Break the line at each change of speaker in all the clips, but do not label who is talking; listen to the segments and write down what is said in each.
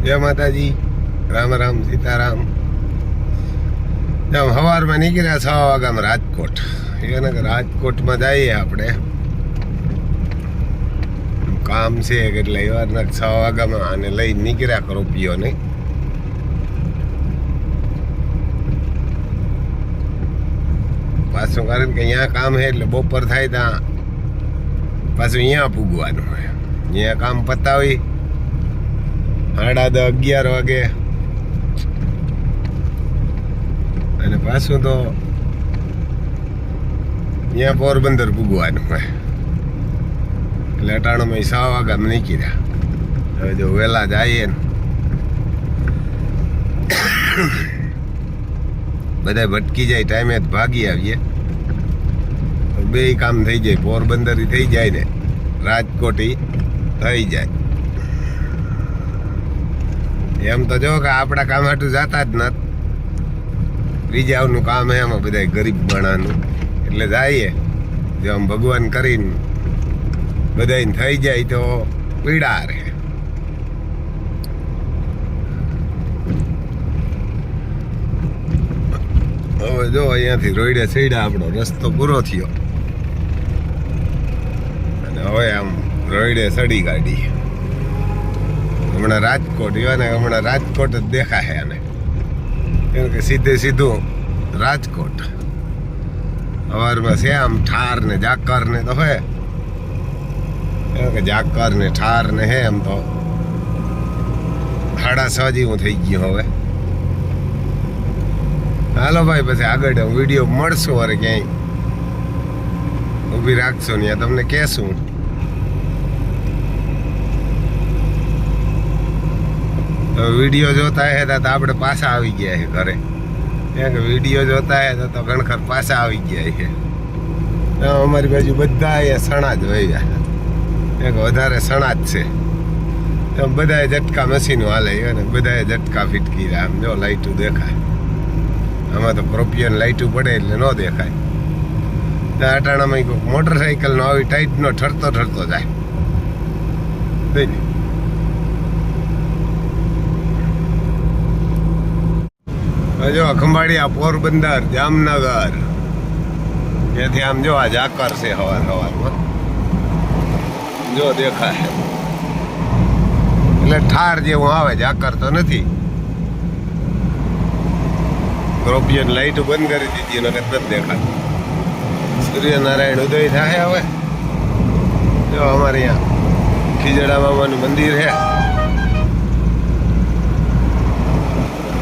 જય માતાજી, રામ રામ, સીતારામ. સવારમાં નીકળ્યા 6 વાગ્યામાં રાજકોટ. એને રાજકોટમાં જઈએ આપણે, કામ છે એટલે એવારના 6 વાગ્યામાં આને લઈને નીકળ્યા કરો પીઓ નહીં. પાછું કારણ કે અહીંયા કામ છે એટલે બપોર થાય ત્યાં પાછું અહીંયા પૂગવાનું હોય. અહીંયા કામ પતાવી 10:30 11 વાગે અને પાછું તો અહીંયા પોરબંદર પૂગવાનું હોય. એટલે અટાણામાં 6 વાગ્યામાં નીકળ્યા. હવે જો વહેલા જઈએ ને બધા ભટકી જાય, ટાઈમે જ ભાગી આવીએ તો બે કામ થઈ જાય. પોરબંદર થઈ જાય ને રાજકોટ થઈ જાય. એમ તો જો કે આપણા કામ હાટું જતા જ નથી. બીજાનું કામ હે એમાં બધા ગરીબ માણાનું, એટલે જઈએ જો આમ ભગવાન કરીને બધાને થઈ જાય તો પીડા રહે. હવે જો અહીંયાથી રોઈડે સઈડા આપણો રસ્તો પૂરો થયો અને હવે આમ રોઈડે સડી ગાડી. હમણાં રાજકોટ હમણાં રાજકોટ જ દેખાય આને, કેમ કે સીધું રાજકોટ. સવારમાં છે આમ ઠાર ને જાકર ને તો હોય, કેમ કે જાકર ને ઠાર ને હે એમ તો 6:30 જેવું થઈ ગયું. હવે હાલો ભાઈ, પછી આગળ વિડીયો મળશું. અરે ક્યાંય ઊભી રાખશો ને તમને કહેશું. વિડીયો જોતા હે તો આપણે પાછા આવી ગયા છે ઘરે. કેમ કે વિડીયો જોતા હે તો ઘણખર પાછા આવી ગયા છે. અમારી બાજુ બધા અહીંયા સણા જ હોય ગયા, કેમ કે વધારે સણા જ છે. બધાએ ઝટકા મશીનો હાલે ને બધાએ ઝટકા ફીટકી રહ્યા. આમ જો લાઈટું દેખાય, આમાં તો પ્રોપિયન લાઈટું પડે એટલે ન દેખાય. અટાણામાં કોઈ મોટરસાઇકલનો આવી ટાઈટનો ઠરતો જાય. જો ખંભાળિયા, પોરબંદર, જામનગર, ત્યાંથી આમ જો આ જાકર છે સવારમાં જો દેખાય. એટલે ઠાર જેવું આવે, જાકર તો નથી. પ્રોપિયન લાઈટ બંધ કરી દીધી એને નથી દેખાતું. સૂર્યનારાયણ ઉદય થાય. હવે જો અમારે અહીંયા ખીજડા મામાનું મંદિર છે.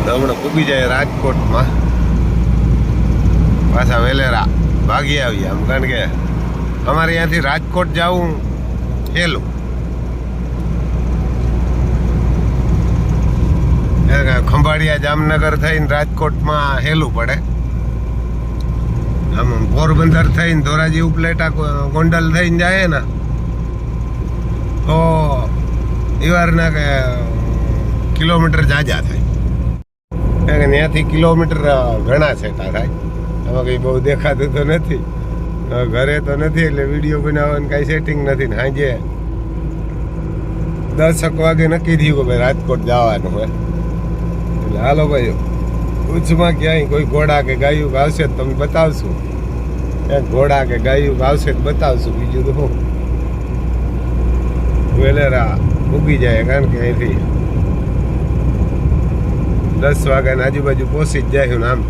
હમણાં પૂગી જાય રાજકોટમાં. પાછા વેલેરા ભાગી આવીએ આમ, કારણ કે અમારે અહીંયાથી રાજકોટ જવું હેલું. ખંભાળિયા જામનગર થઈને રાજકોટમાં હેલું પડે. આમ પોરબંદર થઈને ધોરાજી ઉપલેટા ગોંડલ થઈને જાય ને તો એવારના કે કિલોમીટર જાજા થાય. ત્યાંથી કિલોમીટર ઘણા છેટા થાય. આમાં કંઈ બહુ દેખાતું તો નથી. ઘરે તો નથી એટલે વિડીયો બનાવવાનું કાંઈ સેટિંગ નથી. ને સાંજે 10 વાગે નક્કી થયું કે ભાઈ રાજકોટ જવાનું હોય. એટલે હાલો ભાઈ, ઉચ્ચમાં ક્યાંય કોઈ ઘોડા કે ગાયું આવશે તો તમે બતાવશું. ક્યાંક ઘોડા કે ગાયું આવશે તો બતાવશું. બીજું તો શું, વેલેરા ઉગી જાય. કારણ કે અહીંથી 10 વાગ્યાની આજુબાજુ પહોંચી જ જાય. આમ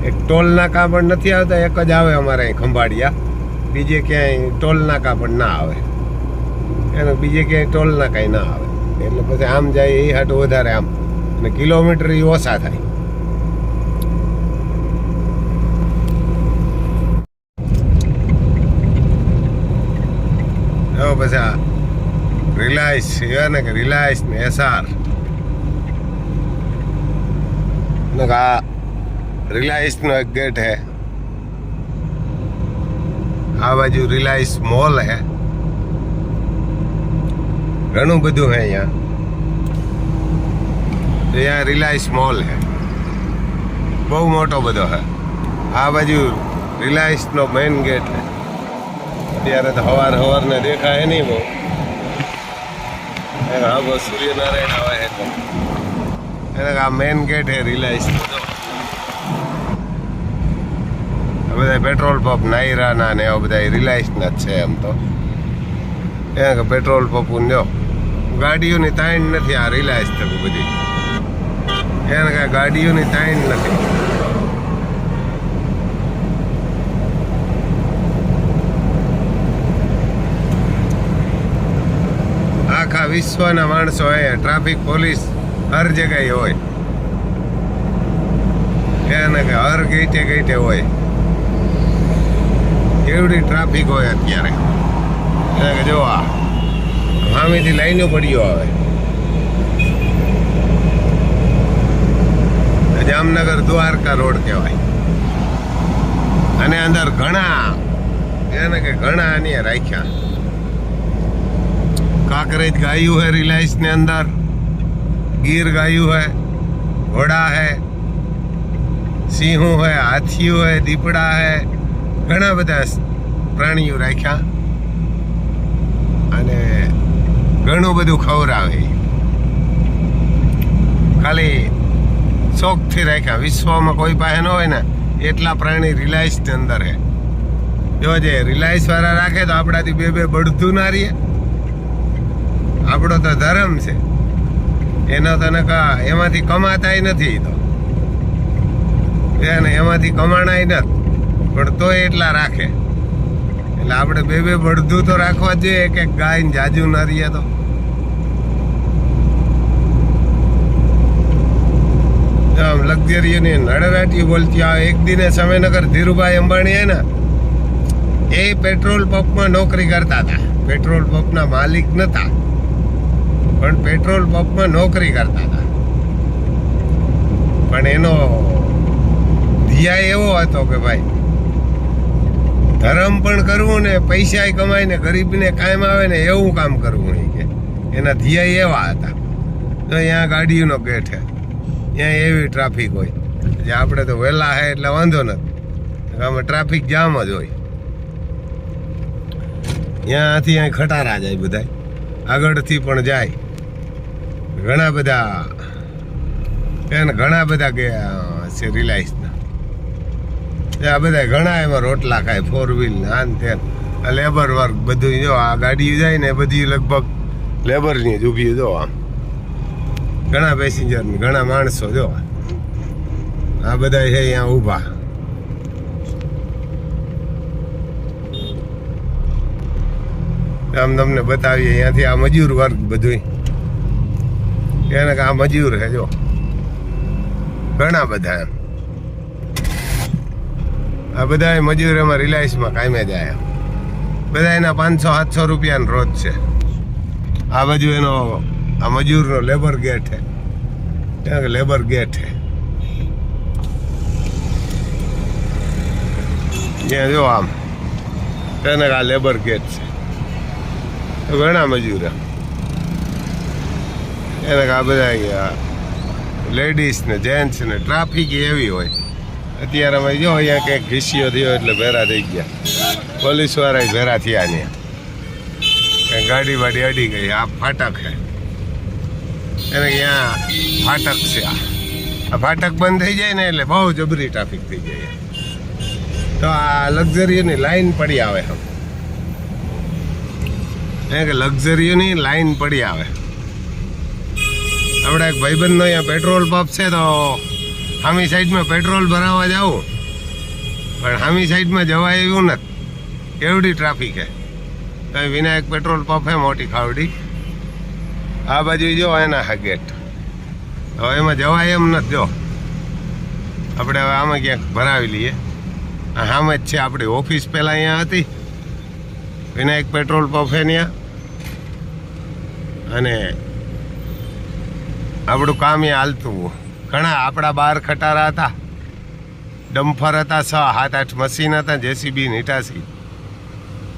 એક ટોલ નાકા પણ નથી આવતા, એક જ આવે અમારે અહીં ખંભાળિયા. બીજે ક્યાંય ટોલ નાકા પણ ના આવે. એને બીજે ક્યાંય ટોલ નાકા ના આવે. એટલે પછી આમ જાય એ હાટું વધારે આમ, અને કિલોમીટર એ ઓછા થાય. હવે પછી આ રિલાયન્સ ને કે રિલાયન્સ ને SR, આ રિલાયન્સ નો એક ગેટ હે. આ બાજુ રિલાયન્સ મોલ હે. ઘણું બધું હે અહીંયા રિલાયન્સ મોલ હે, બહુ મોટો બધો હે. આ બાજુ રિલાયન્સ નો મેઇન ગેટ હે. અત્યારે તો સવારને દેખાય નહીં બહુ. હા બસ સૂર્યનારાયણ આવે છે. એને આ મેન ગેટ હે રિલાયન્સ બધા પેટ્રોલ પંપ નાયરાના ને એવા બધા રિલાયન્સના જ છે એમ તો એને પેટ્રોલ પંપ જો ગાડીઓની તાણ નથી આ રિલાયન્સ તક બધી એને કાંઈ ગાડીઓની તાણ નથી આખા વિશ્વના માણસો હોય ટ્રાફિક પોલીસ હર જગ્યાએ હોય એને કે હર ગેટે ગેટે હોય એવડી ટ્રાફિક હોય અત્યારે એને કે જો આ સામેથી લાઈનો પડ્યો આવે જામનગર દ્વારકા રોડ કહેવાય અને અંદર ઘણા એને કે ઘણા આની રાખ્યા काकरेज गायू है रिलायंस ने अंदर गिर गायू है घोड़ा है सिंह है हाथियों है दीपड़ा है घना બધા પ્રાણીઓ રાખ્યા અને ઘણું બધું ખવડાવે ખાલી શોખથી રાખ્યા વિશ્વમાં કોઈ પાસે ન હોય ને એટલા પ્રાણી રિલાયન્સ ની અંદર હે જોજે રિલાયન્સ વાળા રાખે તો આપણાથી બે બળતું ના રહીએ આપણો તો ધર્મ છે એનો તને એમાંથી કમાતાય નથી તો એને એમાંથી કમાણાય નથી પણ તોય એટલા રાખે એટલે આપણે બે બળદું તો રાખવા જોઈએ એક એક ગાય ને જાજુ ના રહીએ તો આમ લક્ઝરીની નડરાટી બોલતી આ એક દિને સમયનગર ધીરુભાઈ અંબાણી હે ને એ પેટ્રોલ પંપમાં નોકરી કરતા હતા પેટ્રોલ પંપના માલિક નતા પણ પેટ્રોલ પંપમાં નોકરી કરતા હતા પણ એનો ધ્યેય એવો હતો કે ભાઈ ધર્મ પણ કરવું ને પૈસા કમાઈને ગરીબને કાયમ આવે ને એવું કામ કરવું નહીં કે એના ધ્યેય એવા હતા તો અહીંયા ગાડીઓનો ગેટ છે ત્યાં એવી ટ્રાફિક હોય જે આપણે તો વહેલા હે એટલે વાંધો નથી આમાં ટ્રાફિક જામ જ હોય ત્યાંથી અહીં ખટારા જાય બધા આગળથી પણ જાય ઘણા બધા છે રિલાયન્સના આ બધા ઘણા એમાં રોટલા ખાય 4 વ્હીલ આન તે લેબર વર્ક બધું જો આ ગાડી જાય ને બધી લગભગ લેબરની જ ઊભી જો આમ ઘણા પેસેન્જર ઘણા માણસો જો આ બધા છે અહીંયા ઊભા આમ તમને બતાવીએ અહીંયાથી આ મજૂર વર્ગ બધું એને આ મજૂર છે જો ઘણા બધા એમ આ બધા મજૂર એમાં રિલાયન્સમાં કાયમે જાય બધા એના 500-700 રૂપિયાનો રોજ છે આ બાજુ એનો આ મજૂરનો લેબર ગેટ છે લેબર ગેટ છે જ્યાં જો આમ એને આ લેબર ગેટ છે ઘણા મજૂર એને આ બધા લેડીઝ ને જેન્ટ્સ ને ટ્રાફિક એવી હોય અત્યારે અમે જો અહીંયા કંઈક ઘીસીઓ થયો એટલે ભેરા થઈ ગયા પોલીસ વાળા ભેરા થયા ને કંઈ ગાડી વાડી અડી ગઈ આ ફાટક છે એને અહીંયા ફાટક છે આ ફાટક બંધ થઈ જાય ને એટલે બહુ જબરી ટ્રાફિક થઈ જાય તો આ લક્ઝરીઓની લાઈન પડી આવે કે લક્ઝરીઓની લાઈન પડી આવે આપણે એક ભાઈબંધનો અહીંયા પેટ્રોલ પંપ છે તો સામી સાઈડમાં પેટ્રોલ ભરાવવા જાઉં પણ સામી સાઈડમાં જવાય એવું નથી કેવડી ટ્રાફિક છે ત્યાં વિનાયક પેટ્રોલ પંપ છે મોટી ખાવડી આ બાજુ જો એના હા ગેટ હવે એમાં જવાય એમ નથી જો આપણે હવે આમાં ક્યાંક ભરાવી લઈએ આ સામે જ છે આપણી ઓફિસ પહેલાં અહીંયા હતી વિનાયક પેટ્રોલ પંપ છે ત્યાં અને આપણું કામ એ હાલતું ઘણા આપણા 12 ખટારા હતા ડમ્ફર હતા 6-7-8 મશીન હતા જેસીબી નીટાસી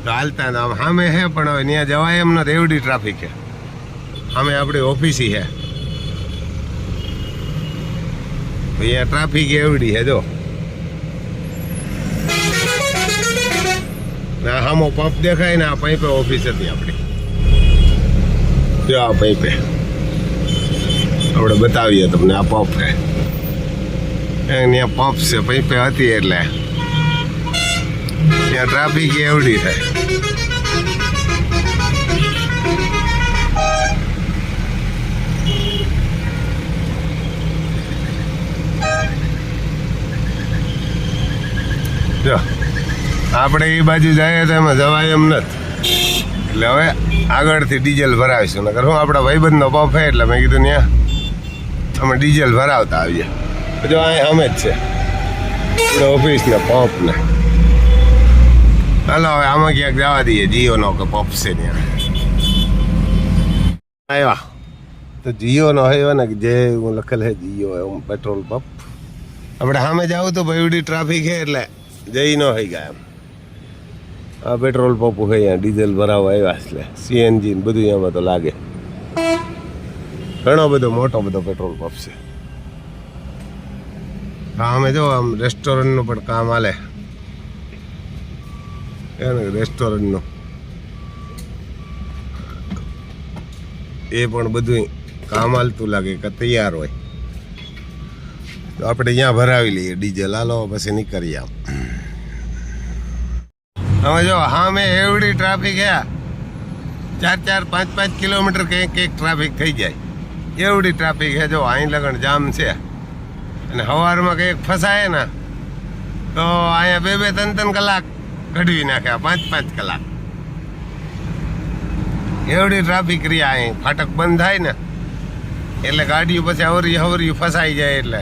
તો હાલતા આમ સામે હે પણ હવે ત્યાં જવાય એમ નથી એવડી ટ્રાફિક છે સામે આપણી ઓફિસી છે અહીંયા ટ્રાફિક એવડી છે જો સામો પંપ દેખાય ને આ પૈપે ઓફિસ હતી આપણી જો આ પૈપે આપણે બતાવીએ તમને આ પંપ છે ત્યાં પંપ છે પૈપે હતી એટલે ત્યાં ટ્રાફિક એવડી થાય. જો આપણે એ બાજુ જઈએ તો એમાં જવાય એમ નથી, એટલે હવે આગળથી ડીઝલ ભરાવીશું. નકર હું આપણા ભાઈબંધનો પંપ છે એટલે મેં કીધું ત્યાં અમે ડીઝલ ભરાવતા આવીએ. જો અહીં અમે જ છે આપણે ઓફિસને પંપને. હાલો હવે આમાં ક્યાંક જવા દઈએ. જીઓનો કે પંપ છે ત્યાં આવ્યા તો જીઓનો આવ્યો ને જે હું લખેલ છે જીઓ એમ પેટ્રોલ પંપ. આપણે સામે જાવ તો ભાઈ ટ્રાફિક છે એટલે જઈ ન થઈ ગયા એમ. આ પેટ્રોલ પંપ છે અહીંયા ડીઝલ ભરાવવા આવ્યા એટલે સીએનજી બધું એમાં તો લાગે. ઘણો બધો મોટો બધો પેટ્રોલ પંપ છે. હા અમે જો આમ રેસ્ટોરન્ટનું પણ કામ હાલે રેસ્ટોરન્ટનું એ પણ બધું કામ હાલતું લાગે કે તૈયાર હોય તો આપણે અહીંયા ભરાવી લઈએ ડીઝલ. હાલો પછી નીકળીએ આમ. હવે જો હા મેં એવડી ટ્રાફિક હે 4-4, 5-5 કિલોમીટર કંઈક ટ્રાફિક થઈ જાય એવડી ટ્રાફિક હે. જો અહીં લગણ જામ છે અને સવારમાં કંઈક ફસાય ને તો અહીંયા 2-3 કલાક ઘડવી નાખ્યા 5-5 કલાક એવડી ટ્રાફિક રહ્યા. અહીં ફાટક બંધ થાય ને એટલે ગાડીઓ પછી હવરિયું ફસાઈ જાય એટલે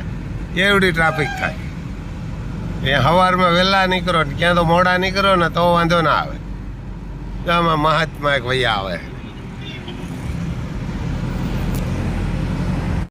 એવડી ટ્રાફિક થાય. એ સવારમાં વહેલા નીકળો ક્યાં તો મોડા નીકળો ને તો વાંધો ના આવે. આમાં મહાત્મા એક ભૈયા આવે